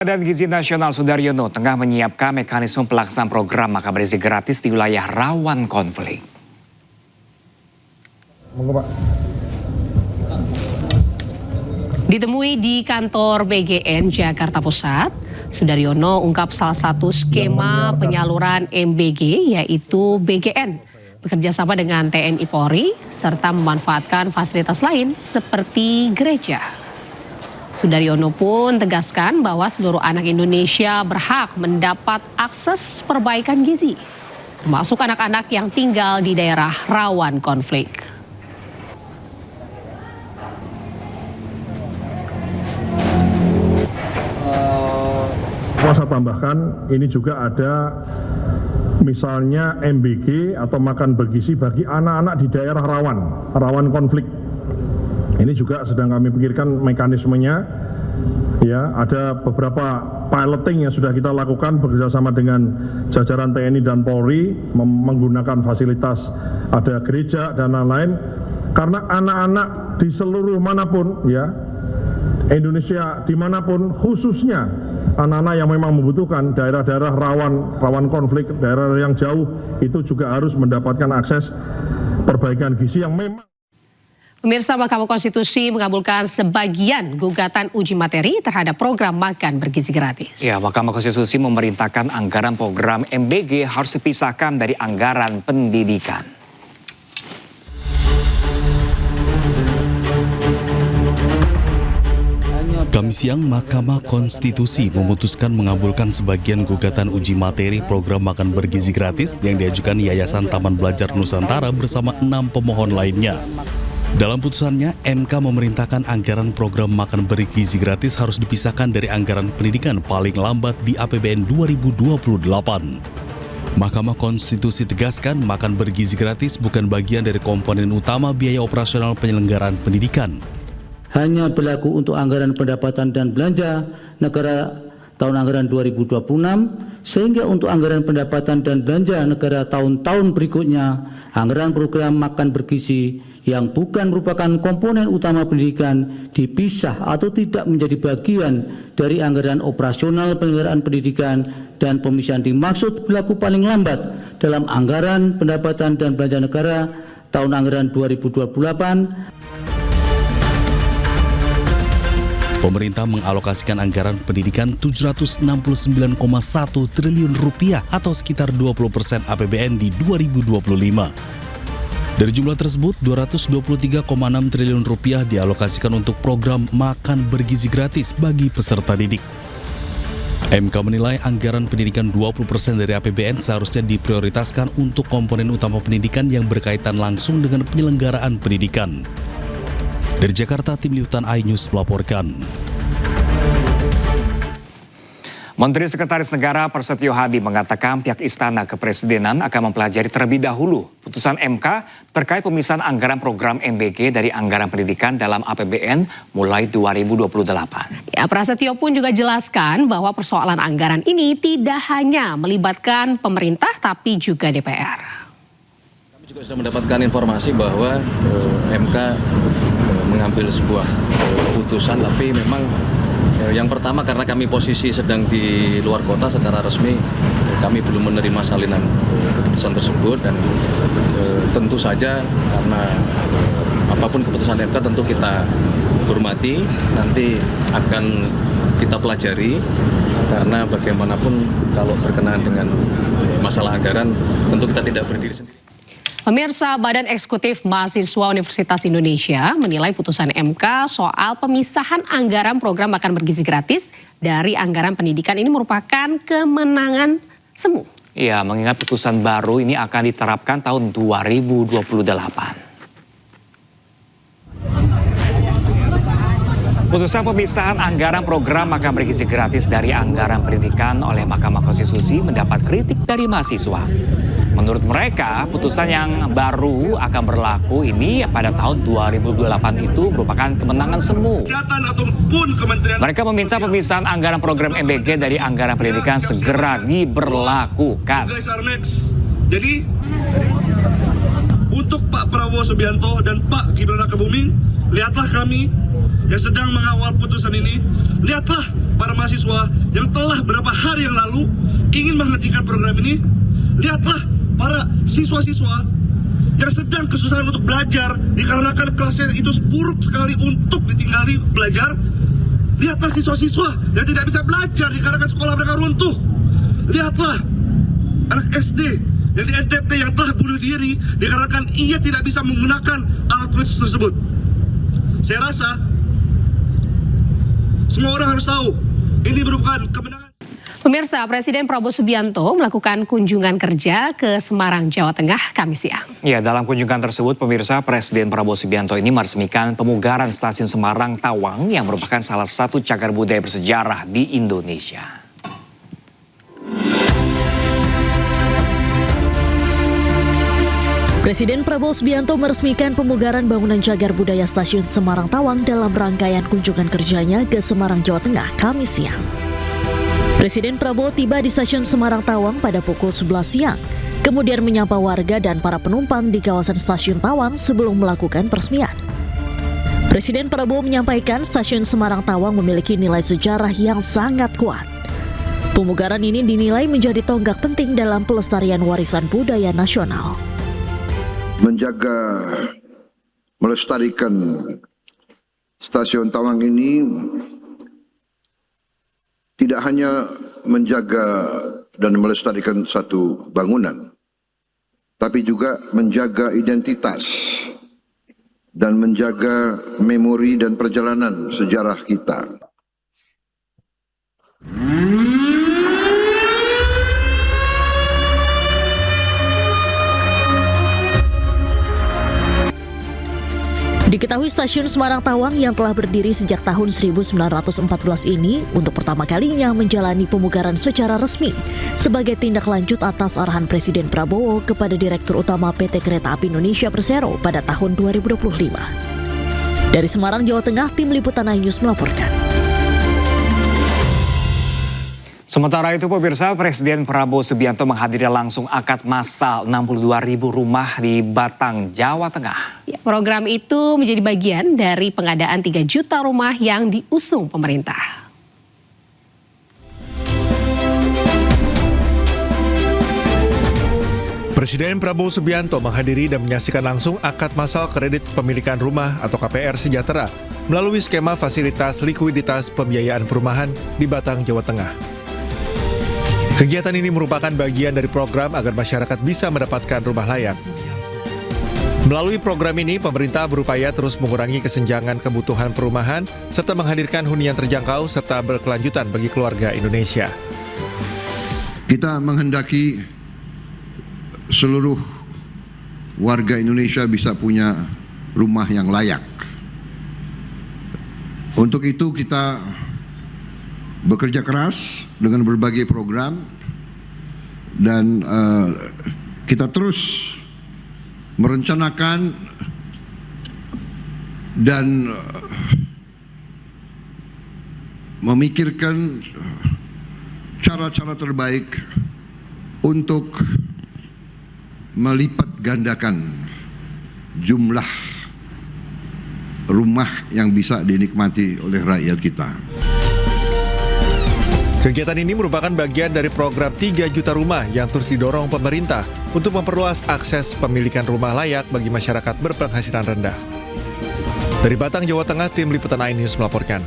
Badan Gizi Nasional Sudaryono tengah menyiapkan mekanisme pelaksanaan program makan bergizi gratis di wilayah rawan konflik. Ditemui di kantor BGN Jakarta Pusat, Sudaryono ungkap salah satu skema penyaluran MBG yaitu BGN bekerja sama dengan TNI Polri serta memanfaatkan fasilitas lain seperti gereja. Sudaryono pun tegaskan bahwa seluruh anak Indonesia berhak mendapat akses perbaikan gizi, termasuk anak-anak yang tinggal di daerah rawan konflik. Saya tambahkan, ini juga ada misalnya MBG atau makan bergizi bagi anak-anak di daerah rawan konflik. Ini juga sedang kami pikirkan mekanismenya. Ya, ada beberapa piloting yang sudah kita lakukan bekerjasama dengan jajaran TNI dan Polri menggunakan fasilitas ada gereja dan lain-lain. Karena anak-anak di seluruh manapun, ya, Indonesia dimanapun, khususnya anak-anak yang memang membutuhkan daerah-daerah rawan konflik, daerah yang jauh, itu juga harus mendapatkan akses perbaikan gizi yang memang. Pemirsa, Mahkamah Konstitusi mengabulkan sebagian gugatan uji materi terhadap program makan bergizi gratis. Ya, Mahkamah Konstitusi memerintahkan anggaran program MBG harus dipisahkan dari anggaran pendidikan. Kamis siang, Mahkamah Konstitusi memutuskan mengabulkan sebagian gugatan uji materi program makan bergizi gratis yang diajukan Yayasan Taman Belajar Nusantara bersama 6 pemohon lainnya. Dalam putusannya, MK memerintahkan anggaran program makan bergizi gratis harus dipisahkan dari anggaran pendidikan paling lambat di APBN 2028. Mahkamah Konstitusi tegaskan makan bergizi gratis bukan bagian dari komponen utama biaya operasional penyelenggaraan pendidikan. Hanya berlaku untuk anggaran pendapatan dan belanja negara tahun anggaran 2026, sehingga untuk anggaran pendapatan dan belanja negara tahun-tahun berikutnya, anggaran program makan bergizi yang bukan merupakan komponen utama pendidikan dipisah atau tidak menjadi bagian dari anggaran operasional penyelenggaraan pendidikan, dan pemisahan dimaksud berlaku paling lambat dalam anggaran pendapatan dan belanja negara tahun anggaran 2028. Pemerintah mengalokasikan anggaran pendidikan 769,1 triliun rupiah atau sekitar 20% APBN di 2025. Dari jumlah tersebut, 223,6 triliun rupiah dialokasikan untuk program makan bergizi gratis bagi peserta didik. MK menilai anggaran pendidikan 20% dari APBN seharusnya diprioritaskan untuk komponen utama pendidikan yang berkaitan langsung dengan penyelenggaraan pendidikan. Dari Jakarta, Tim Liputan iNews melaporkan. Menteri Sekretaris Negara Prasetyo Hadi mengatakan pihak Istana Kepresidenan akan mempelajari terlebih dahulu putusan MK terkait pemisahan anggaran program MBG dari anggaran pendidikan dalam APBN mulai 2028. Ya, Prasetyo pun juga jelaskan bahwa persoalan anggaran ini tidak hanya melibatkan pemerintah tapi juga DPR. Kami juga sudah mendapatkan informasi bahwa MK mengambil sebuah putusan, tapi memang yang pertama karena kami posisi sedang di luar kota secara resmi, kami belum menerima salinan keputusan tersebut, dan tentu saja karena apapun keputusan MK tentu kita hormati, nanti akan kita pelajari, karena bagaimanapun kalau berkenaan dengan masalah anggaran tentu kita tidak berdiri sendiri. Pemirsa, Badan Eksekutif Mahasiswa Universitas Indonesia menilai putusan MK soal pemisahan anggaran program makan bergizi gratis dari anggaran pendidikan ini merupakan kemenangan semu. Ya, mengingat putusan baru ini akan diterapkan tahun 2028. Putusan pemisahan anggaran program makan bergizi gratis dari anggaran pendidikan oleh Mahkamah Konstitusi mendapat kritik dari mahasiswa. Menurut mereka, putusan yang baru akan berlaku ini pada tahun 2028 itu merupakan kemenangan semu. Mereka meminta pemisahan anggaran program MBG dari anggaran pendidikan segera diberlakukan. Jadi, untuk Pak Prabowo Subianto dan Pak Gibran Rakabuming, lihatlah kami yang sedang mengawal putusan ini, lihatlah para mahasiswa yang telah beberapa hari yang lalu ingin menghentikan program ini, lihatlah para siswa-siswa yang sedang kesusahan untuk belajar dikarenakan kelasnya itu buruk sekali untuk ditinggali belajar. Lihatlah siswa-siswa yang tidak bisa belajar dikarenakan sekolah mereka runtuh. Lihatlah anak SD yang di NTT yang telah bunuh diri dikarenakan ia tidak bisa menggunakan alat tulis tersebut. Saya rasa semua orang harus tahu ini merupakan kemenangan. Pemirsa, Presiden Prabowo Subianto melakukan kunjungan kerja ke Semarang, Jawa Tengah, Kamis siang. Ya, dalam kunjungan tersebut, pemirsa, Presiden Prabowo Subianto ini meresmikan pemugaran Stasiun Semarang Tawang yang merupakan salah satu cagar budaya bersejarah di Indonesia. Presiden Prabowo Subianto meresmikan pemugaran bangunan cagar budaya Stasiun Semarang Tawang dalam rangkaian kunjungan kerjanya ke Semarang, Jawa Tengah, Kamis siang. Presiden Prabowo tiba di Stasiun Semarang Tawang pada pukul 11 siang, kemudian menyapa warga dan para penumpang di kawasan Stasiun Tawang sebelum melakukan peresmian. Presiden Prabowo menyampaikan Stasiun Semarang Tawang memiliki nilai sejarah yang sangat kuat. Pemugaran ini dinilai menjadi tonggak penting dalam pelestarian warisan budaya nasional. Menjaga, melestarikan Stasiun Tawang ini tidak hanya menjaga dan melestarikan satu bangunan, tapi juga menjaga identitas dan menjaga memori dan perjalanan sejarah kita. Diketahui Stasiun Semarang Tawang yang telah berdiri sejak tahun 1914 ini untuk pertama kalinya menjalani pemugaran secara resmi sebagai tindak lanjut atas arahan Presiden Prabowo kepada Direktur Utama PT Kereta Api Indonesia Persero pada tahun 2025. Dari Semarang, Jawa Tengah, Tim Liputan iNews melaporkan. Sementara itu, pemirsa, Presiden Prabowo Subianto menghadiri langsung akad massal 62.000 rumah di Batang, Jawa Tengah. Ya, program itu menjadi bagian dari pengadaan 3 juta rumah yang diusung pemerintah. Presiden Prabowo Subianto menghadiri dan menyaksikan langsung akad massal kredit pemilikan rumah atau KPR Sejahtera melalui skema fasilitas likuiditas pembiayaan perumahan di Batang, Jawa Tengah. Kegiatan ini merupakan bagian dari program agar masyarakat bisa mendapatkan rumah layak. Melalui program ini, pemerintah berupaya terus mengurangi kesenjangan kebutuhan perumahan serta menghadirkan hunian terjangkau serta berkelanjutan bagi keluarga Indonesia. Kita menghendaki seluruh warga Indonesia bisa punya rumah yang layak. Untuk itu kita bekerja keras dengan berbagai program dan kita terus merencanakan dan memikirkan cara-cara terbaik untuk melipat gandakan jumlah rumah yang bisa dinikmati oleh rakyat kita. Kegiatan ini merupakan bagian dari program 3 juta rumah yang terus didorong pemerintah untuk memperluas akses pemilikan rumah layak bagi masyarakat berpenghasilan rendah. Dari Batang, Jawa Tengah, Tim Liputan iNews melaporkan.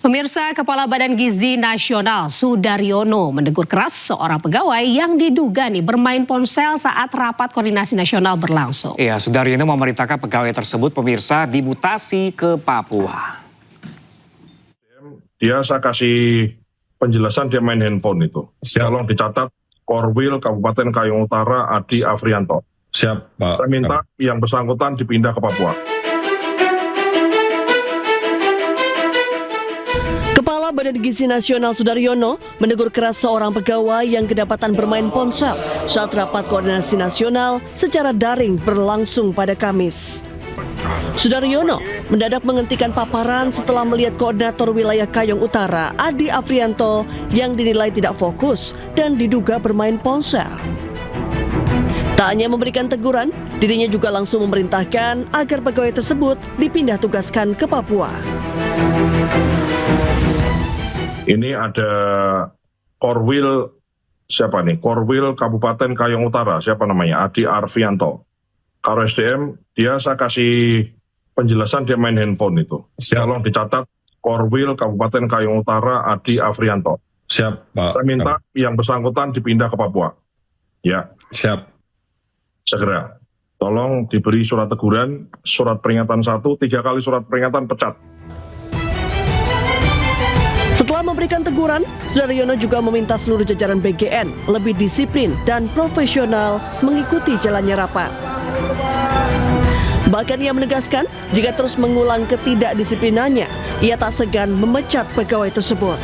Pemirsa, Kepala Badan Gizi Nasional Sudaryono menegur keras seorang pegawai yang diduga bermain ponsel saat rapat koordinasi nasional berlangsung. Ya, Sudaryono memerintahkan pegawai tersebut, pemirsa, dimutasi ke Papua. Dia saya kasih penjelasan dia main handphone itu. Tolong dicatat Korwil Kabupaten Kayong Utara Adi Afrianto. Siap, Pak. Saya minta yang bersangkutan dipindah ke Papua. Kepala Badan Gizi Nasional Sudaryono menegur keras seorang pegawai yang kedapatan bermain ponsel saat rapat koordinasi nasional secara daring berlangsung pada Kamis. Sudaryono mendadak menghentikan paparan setelah melihat koordinator wilayah Kayong Utara, Adi Afrianto, yang dinilai tidak fokus dan diduga bermain ponsel. Tak hanya memberikan teguran, Dirinya juga langsung memerintahkan agar pegawai tersebut dipindah tugaskan ke Papua. Ini ada Korwil, siapa nih? Korwil Kabupaten Kayong Utara, siapa namanya? Adi Arfianto. Karo SDM, dia saya kasih penjelasan dia main handphone itu. Tolong dicatat, Korwil Kabupaten Kayong Utara Adi Afrianto. Siap, Pak. Saya minta yang bersangkutan dipindah ke Papua. Ya. Siap. Segera. Tolong diberi surat teguran, surat peringatan 1, 3 kali surat peringatan pecat. Setelah memberikan teguran, Sudaryono juga meminta seluruh jajaran BGN lebih disiplin dan profesional mengikuti jalannya rapat. Bahkan ia menegaskan, jika terus mengulang ketidakdisiplinannya, ia tak segan memecat pegawai tersebut.